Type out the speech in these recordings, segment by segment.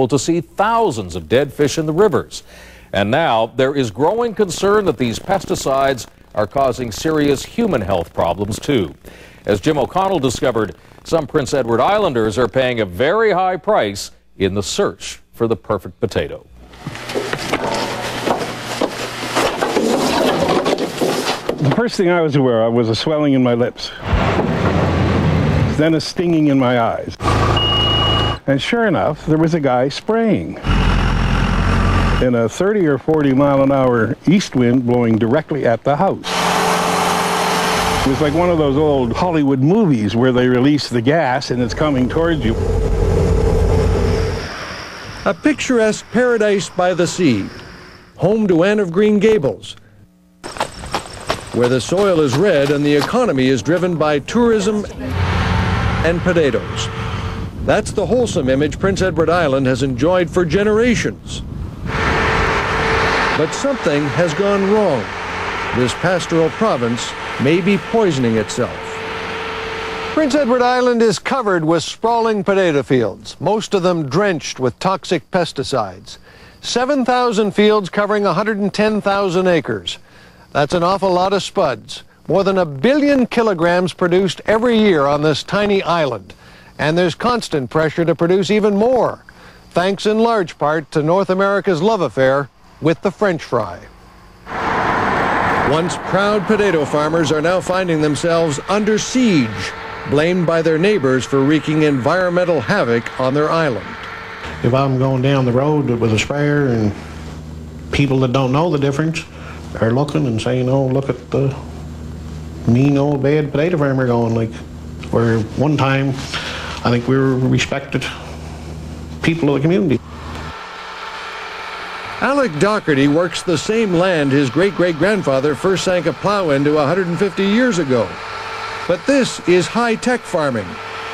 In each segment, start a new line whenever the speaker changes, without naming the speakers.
to see thousands of dead fish in the rivers. And now there is growing concern that these pesticides are causing serious human health problems too. As Jim O'Connell discovered, some Prince Edward Islanders are paying a very high price in the search for the perfect potato.
The first thing I was aware of was a swelling in my lips, then a stinging in my eyes. And sure enough, there was a guy spraying in a 30 or 40 mile an hour east wind blowing directly at the house. It was like one of those old Hollywood movies where they release the gas and it's coming towards you.
A picturesque paradise by the sea, home to Anne of Green Gables, where the soil is red and the economy is driven by tourism and potatoes. That's the wholesome image Prince Edward Island has enjoyed for generations. But something has gone wrong. This pastoral province may be poisoning itself. Prince Edward Island is covered with sprawling potato fields, most of them drenched with toxic pesticides. 7,000 fields covering 110,000 acres. That's an awful lot of spuds. More than 1 billion kilograms produced every year on this tiny island. And there's constant pressure to produce even more, thanks in large part to North America's love affair with the French fry. Once proud potato farmers are now finding themselves under siege, blamed by their neighbors for wreaking environmental havoc on their island.
If I'm going down the road with a sprayer and people that don't know the difference are looking and saying, oh, look at the mean old bad potato farmer going, like, where one time I think we were respected people of the community.
Alec Doherty works the same land his great-great-grandfather first sank a plow into 150 years ago. But this is high-tech farming,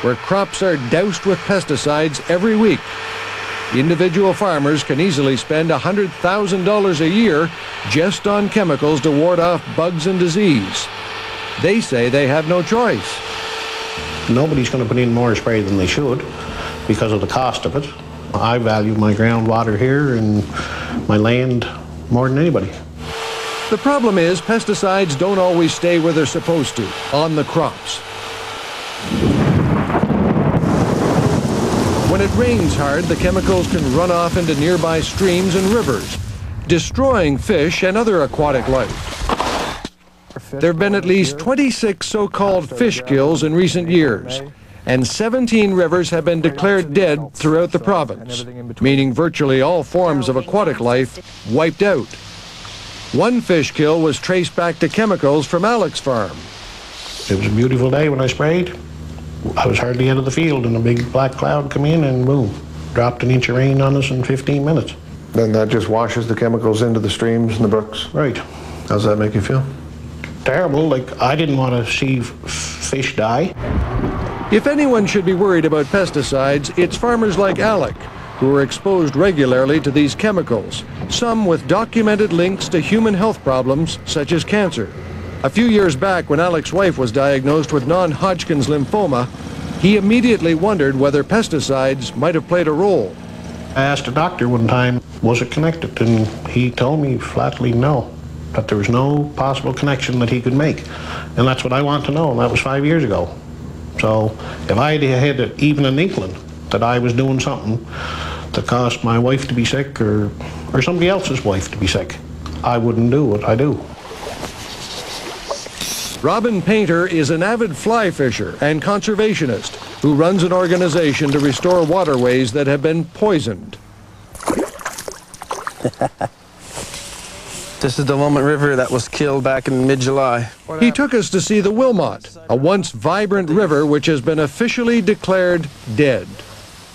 where crops are doused with pesticides every week. Individual farmers can easily spend $100,000 a year just on chemicals to ward off bugs and disease. They say they have no choice.
Nobody's going to put in more spray than they should because of the cost of it. I value my groundwater here and my land more than anybody.
The problem is pesticides don't always stay where they're supposed to, on the crops. When it rains hard, the chemicals can run off into nearby streams and rivers, destroying fish and other aquatic life. There have been at least 26 so-called fish kills in recent years, and 17 rivers have been declared dead throughout the province, meaning virtually all forms of aquatic life wiped out. One fish kill was traced back to chemicals from Alec's farm.
It was a beautiful day when I sprayed. I was hardly out of the field and a big black cloud come in and boom, dropped an inch of rain on us in 15 minutes.
Then that just washes the chemicals into the streams and the brooks?
Right.
How's that make you feel?
Terrible. Like, I didn't want to see fish die.
If anyone should be worried about pesticides, it's farmers like Alec, who are exposed regularly to these chemicals, some with documented links to human health problems such as cancer. A few years back, when Alec's wife was diagnosed with non-Hodgkin's lymphoma, he immediately wondered whether pesticides might have played a role.
I asked a doctor one time, was it connected? And he told me flatly no, that there was no possible connection that he could make. And that's what I want to know, and that was 5 years ago. So if I had even an inkling that I was doing something that caused my wife to be sick or somebody else's wife to be sick, I wouldn't do what I do.
Robin Painter is an avid fly fisher and conservationist who runs an organization to restore waterways that have been poisoned.
This is the Wilmot River that was killed back in mid-July.
He took us to see the Wilmot, a once vibrant river which has been officially declared dead.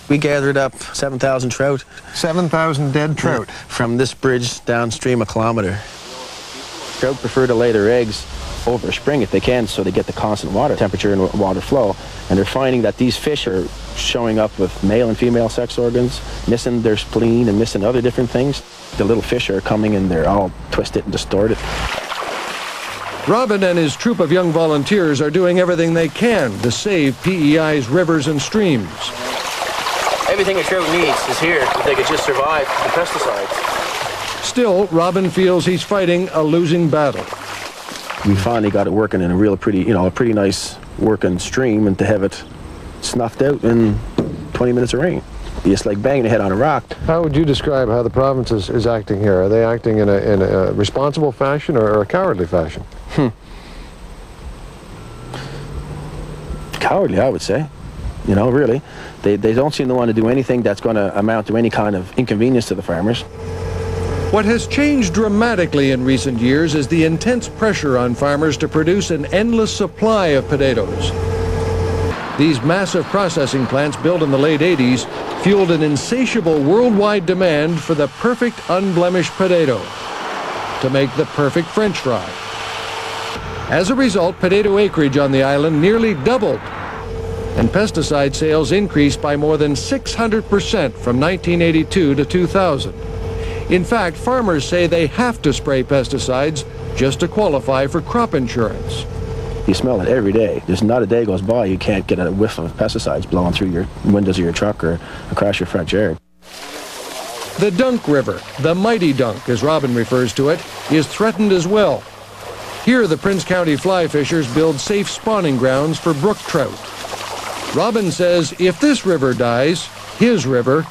We gathered up 7,000 trout.
7,000 dead trout?
From this bridge downstream a kilometer. Trout prefer to lay their eggs over spring if they can, so they get the constant water temperature and water flow. And they're finding that these fish are showing up with male and female sex organs, missing their spleen and missing other different things. The little fish are coming and they're all twisted and distorted.
Robin and his troop of young volunteers are doing everything they can to save PEI's rivers and streams.
Hey
Everything a trout needs is here if they could just survive the pesticides.
Still, Robin feels he's fighting a losing battle.
We finally got it working in a real pretty, you know, a pretty nice working stream, and to have it snuffed out in 20 minutes of rain. It's like banging a head on a rock.
How would you describe how the province is acting here? Are they acting in a responsible fashion or a cowardly fashion?
Cowardly, I would say. You know, really. They don't seem to want to do anything that's going to amount to any kind of inconvenience to the farmers.
What has changed dramatically in recent years is the intense pressure on farmers to produce an endless supply of potatoes. These massive processing plants built in the late 80s fueled an insatiable worldwide demand for the perfect unblemished potato to make the perfect French fry. As a result, potato acreage on the island nearly doubled, and pesticide sales increased by more than 600% from 1982 to 2000. In fact, farmers say they have to spray pesticides just to qualify for crop insurance.
You smell it every day. There's not a day goes by you can't get a whiff of pesticides blowing through your windows of your truck or across your front yard.
The Dunk River, the mighty Dunk as Robin refers to it, is threatened as well. Here the Prince County fly fishers build safe spawning grounds for brook trout. Robin says if this river dies, his river,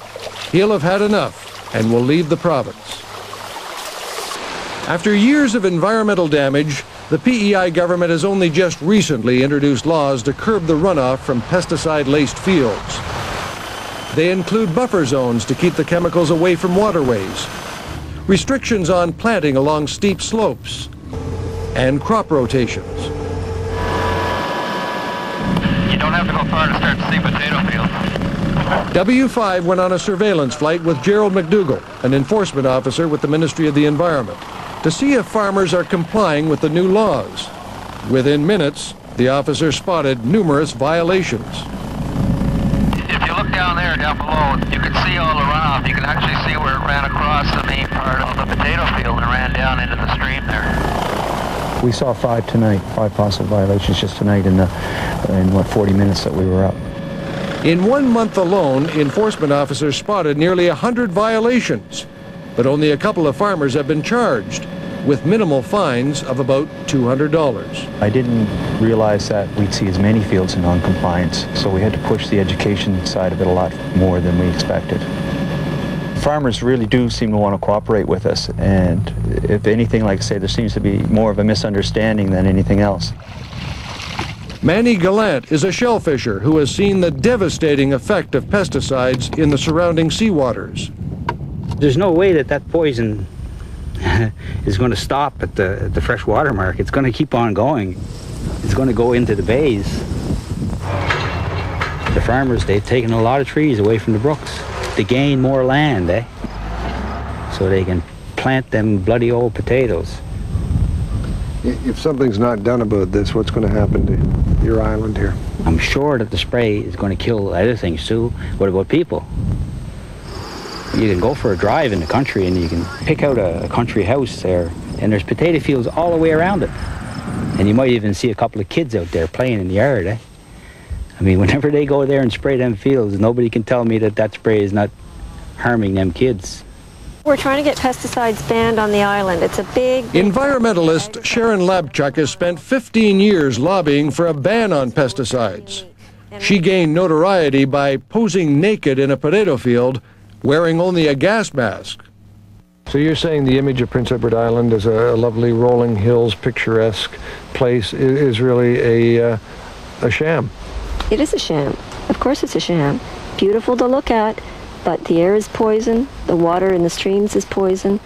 he'll have had enough and will leave the province. After years of environmental damage, the PEI government has only just recently introduced laws to curb the runoff from pesticide-laced fields. They include buffer zones to keep the chemicals away from waterways, restrictions on planting along steep slopes, and crop rotations.
You don't have to go far to start to see potato fields.
W5 went on a surveillance flight with Gerald McDougall, an enforcement officer with the Ministry of the Environment, to see if farmers are complying with the new laws. Within minutes, the officer spotted numerous violations.
If you look down there, down below, you can see all the runoff. You can actually see where it ran across the main part of the potato field and ran down into the stream there.
We saw 5 tonight, 5 possible violations just tonight in what 40 minutes that we were up.
In 1 month alone, enforcement officers spotted nearly 100 violations, but only a couple of farmers have been charged, with minimal fines of about $200.
I didn't realize that we'd see as many fields in non-compliance, so we had to push the education side of it a lot more than we expected. Farmers really do seem to want to cooperate with us, and if anything, like I say, there seems to be more of a misunderstanding than anything else.
Manny Gallant is a shellfisher who has seen the devastating effect of pesticides in the surrounding seawaters.
There's no way that that poison is going to stop at the freshwater mark. It's going to keep on going. It's going to go into the bays. The farmers, they've taken a lot of trees away from the brooks to gain more land, so they can plant them bloody old potatoes.
If something's not done about this, what's going to happen to your island here?
I'm sure that the spray is going to kill other things too. What about people? You can go for a drive in the country and you can pick out a country house there, and there's potato fields all the way around it. And you might even see a couple of kids out there playing in the yard, I mean, whenever they go there and spray them fields, nobody can tell me that that spray is not harming them kids.
We're trying to get pesticides banned on the island. It's a big...
Environmentalist Sharon Labchuk has spent 15 years lobbying for a ban on pesticides. She gained notoriety by posing naked in a potato field, wearing only a gas mask. So you're saying the image of Prince Edward Island as a lovely rolling hills, picturesque place is really a sham?
It is a sham. Of course it's a sham. Beautiful to look at, but the air is poison, the water in the streams is poison,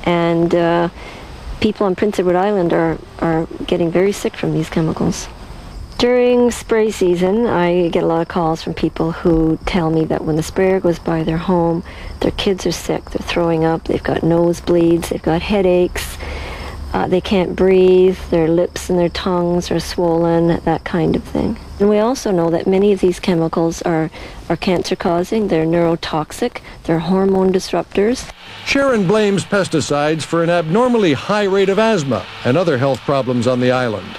and people on Prince Edward Island are getting very sick from these chemicals. During spray season, I get a lot of calls from people who tell me that when the sprayer goes by their home, their kids are sick, they're throwing up, they've got nosebleeds, they've got headaches, they can't breathe, their lips and their tongues are swollen, that kind of thing. And we also know that many of these chemicals are cancer-causing, they're neurotoxic, they're hormone disruptors.
Sharon blames pesticides for an abnormally high rate of asthma and other health problems on the island.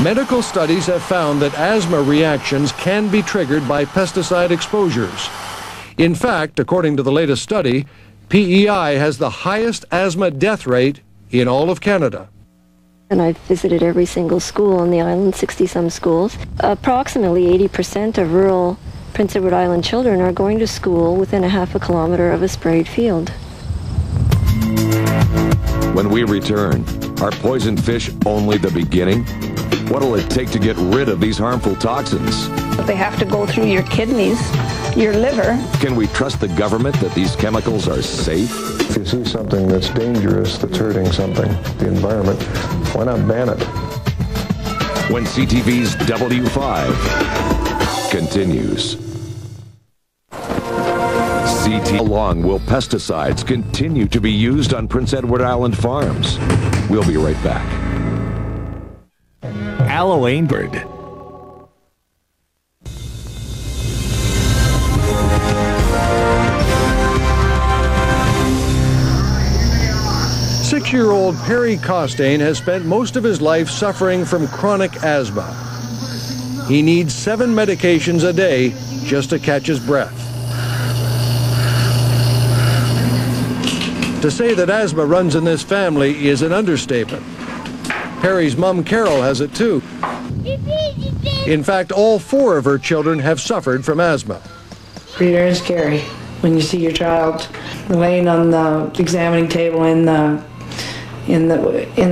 Medical studies have found that asthma reactions can be triggered by pesticide exposures. In fact, according to the latest study, PEI has the highest asthma death rate in all of Canada.
And I've visited every single school on the island, 60-some schools. Approximately 80% of rural Prince Edward Island children are going to school within a half a kilometer of a sprayed field.
When we return, are poisoned fish only the beginning? What'll it take to get rid of these harmful toxins?
They have to go through your kidneys, your liver. Can
we trust the government that these chemicals are safe?
If you see something that's dangerous, that's hurting something, the environment, why not ban it?
When CTV's W5 continues. How long will pesticides continue to be used on Prince Edward Island farms? We'll be right back.
Aloe Ainbird.
Six-year-old Perry Costain has spent most of his life suffering from chronic asthma. He needs 7 medications a day just to catch his breath. To say that asthma runs in this family is an understatement. Perry's mom, Carol, has it too. In fact, all 4 of her children have suffered from asthma.
Pretty darn scary when you see your child laying on the examining table in the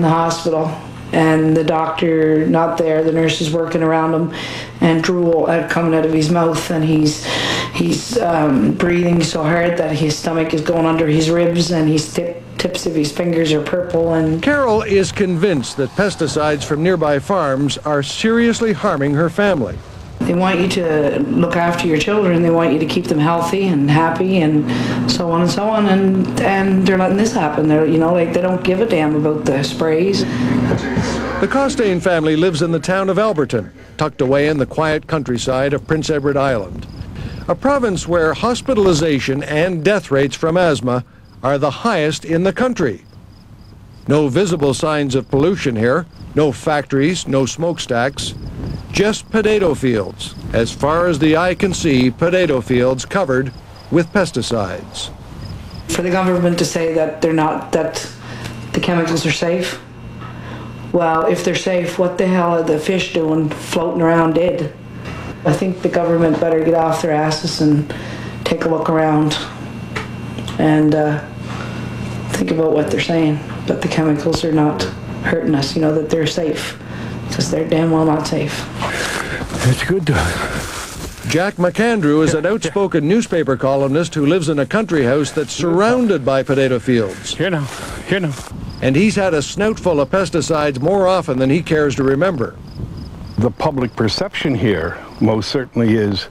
hospital, and the doctor not there, the nurse is working around him, and drool coming out of his mouth, and he's breathing so hard that his stomach is going under his ribs, and his tips of his fingers are purple. And
Carol is convinced that pesticides from nearby farms are seriously harming her family.
They want you to look after your children. They want you to keep them healthy and happy and so on and so on. And they're letting this happen. They're, they don't give a damn about the sprays.
The Costain family lives in the town of Alberton, tucked away in the quiet countryside of Prince Edward Island, a province where hospitalization and death rates from asthma are the highest in the country. No visible signs of pollution here, no factories, no smokestacks, just potato fields. As far as the eye can see, potato fields covered with pesticides.
For the government to say that that the chemicals are safe, well, if they're safe, what the hell are the fish doing floating around dead? I think the government better get off their asses and take a look around and think about what they're saying, that the chemicals are not hurting us, that they're safe, because they're damn well not safe.
It's good to...
Jack McAndrew is an outspoken newspaper columnist who lives in a country house that's surrounded by potato fields.
Here now.
And he's had a snoutful of pesticides more often than he cares to remember.
The public perception here most certainly is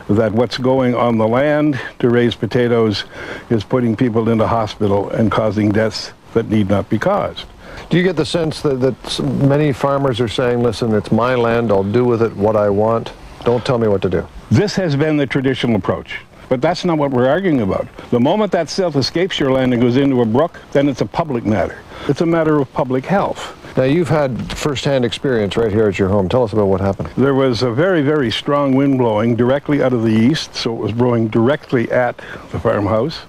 that what's going on the land to raise potatoes is putting people into hospital and causing deaths that need not be caused.
Do you get the sense that many farmers are saying, listen, it's my land, I'll do with it what I want, don't tell me what to do?
This has been the traditional approach, but that's not what we're arguing about. The moment that silt escapes your land and goes into a brook, then it's a public matter. It's a matter of public health.
Now, you've had first-hand experience right here at your home. Tell us about what happened.
There was a very, very strong wind blowing directly out of the east, so it was blowing directly at the farmhouse.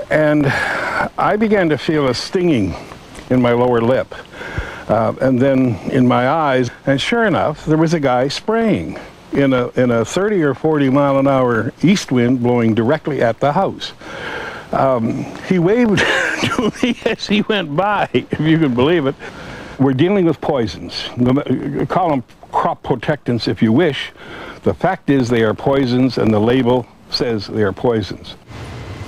And I began to feel a stinging in my lower lip, and then in my eyes. And sure enough, there was a guy spraying in a 30 or 40 mile an hour east wind blowing directly at the house. He waved to me as he went by, if you can believe it. We're dealing with poisons. Call them crop protectants if you wish. The fact is they are poisons, and the label says they are poisons.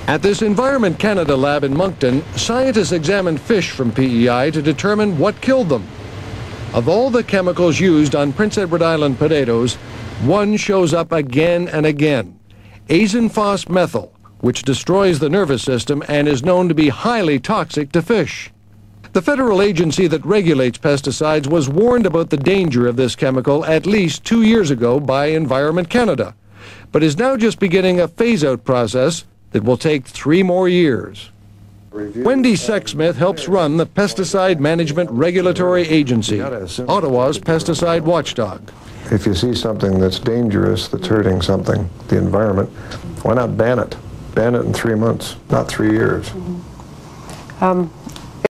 At this Environment Canada lab in Moncton, scientists examined fish from PEI to determine what killed them. Of all the chemicals used on Prince Edward Island potatoes, one shows up again and again: azinphos-methyl, which destroys the nervous system and is known to be highly toxic to fish. The federal agency that regulates pesticides was warned about the danger of this chemical at least 2 years ago by Environment Canada, but is now just beginning a phase-out process that will take 3 more years. Wendy Sexsmith helps run the Pesticide Management Regulatory Agency, Ottawa's pesticide watchdog.
If you see something that's dangerous, that's hurting something, the environment, why not ban it? Ban it in 3 months, not 3 years.